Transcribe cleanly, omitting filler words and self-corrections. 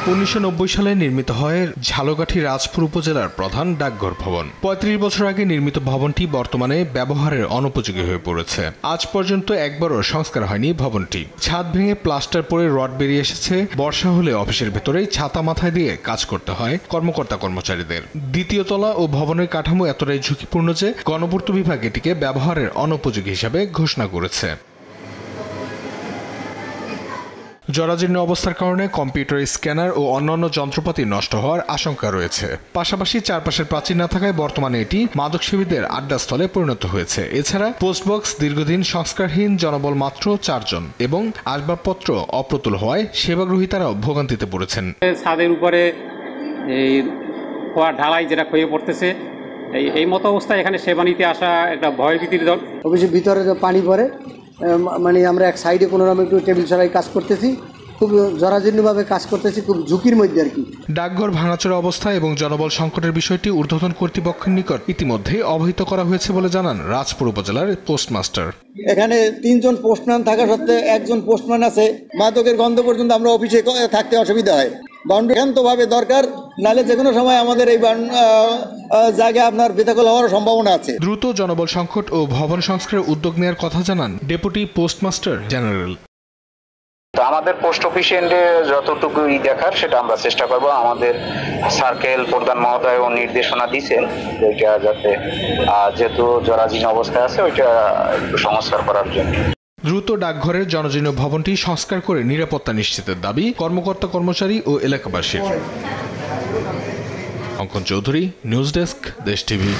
1990 সালে নির্মিত হয় ঝালকাঠি রাজপুর উপজেলার প্রধান ডাকঘর ভবন। 35 বছর আগে নির্মিত ভবনটি বর্তমানে ব্যবহারের অনুপযোগী হয়ে পড়েছে। আজ পর্যন্ত একবারও সংস্কার হয়নি ভবনটি। ছাদ ভেঙে প্লাস্টার পরে রড বেরিয়ে এসেছে। বর্ষা হলে অফিসের ভেতরেই ছাতা মাথায় দিয়ে কাজ করতে হয় কর্মচারীদের। দ্বিতীয় তলা ও ভবনের কাঠামো এতটাই ঝুঁকিপূর্ণ যে গণপূর্ত বিভাগ এটিকে ব্যবহারের অনুপযোগী হিসাবে ঘোষণা করেছে। জরাজীর্ণ অবস্থার কারণে কম্পিউটার স্ক্যানার ও অন্যান্য যন্ত্রপাতি নষ্ট হওয়ার আশঙ্কা রয়েছে। পাশাপাশি চারপাশের প্রাচীর না থাকায় বর্তমানে এটি মাদকসেবীদের আড্ডাস্থলে পরিণত হয়েছে। এছাড়া পোস্টবক্স দীর্ঘদিন সংস্কারহীন, জনবল মাত্র 4 জন এবং আসবাবপত্র অপ্রতুল হওয়ায় সেবাগ্রহীতারাও ভোগান্তিতে পড়েছেন। ছাদের উপরে এই ঢালাই যেটা ক্ষয়ে পড়তেছে, এই মতো অবস্থায় এখানে সেবা নিতে আসা একটা ভয়ভীতির দল। অফিসের ভিতরে পানি পড়ে, মানে আমরা এক সাইডে কোনোরকম একটু টেবিল ছাড়াই কাজ করতেছি, খুব জরাজীর্ণভাবে কাজ করতেছি, খুব ঝুঁকির মধ্যে আর কি। ডাকঘর ভাঙাচোরা অবস্থা এবং জনবল সংকটের বিষয়টি ঊর্ধ্বতন কর্তৃপক্ষের নিকট ইতিমধ্যেই অবহিত করা হয়েছে বলে জানান রাজপুর উপজেলার পোস্টমাস্টার। এখানে 3 জন পোস্টম্যান থাকা সত্ত্বে একজন পোস্টম্যান আছে, মাদকের গন্ধ পর্যন্ত আমরা অফিসে থাকতে অসুবিধা হয়। বাউন্ডারি একান্তভাবে দরকার, নাহলে যে কোনো সময় আমাদের এই জায়গায় আপনার বেদখল হওয়ার সম্ভাবনা আছে। দ্রুত জনবল সংকট ও ভবন সংস্কারের উদ্যোগ নেওয়ার কথা জানান ডেপুটি পোস্টমাস্টার জেনারেল। তো আমাদের পোস্ট অফিস এন্ডে যতটুকু দেখার সেটা আমরা চেষ্টা করব। আমাদের সার্কেল প্রধান মহোদয় নির্দেশনা দিয়েছেন ওইটা যাতে যেহেতু জরাজীর্ণ অবস্থায় আছে ওইটা একটু সংস্কার করার জন্য। দ্রুত ডাকঘরের জনজীর্ণ ভবনটি সংস্কার করে নিরাপত্তা নিশ্চিতের দাবি কর্মচারী ও এলাকাবাসীর। অঙ্কন চৌধুরী, নিউজ ডেস্ক, দেশ টিভি।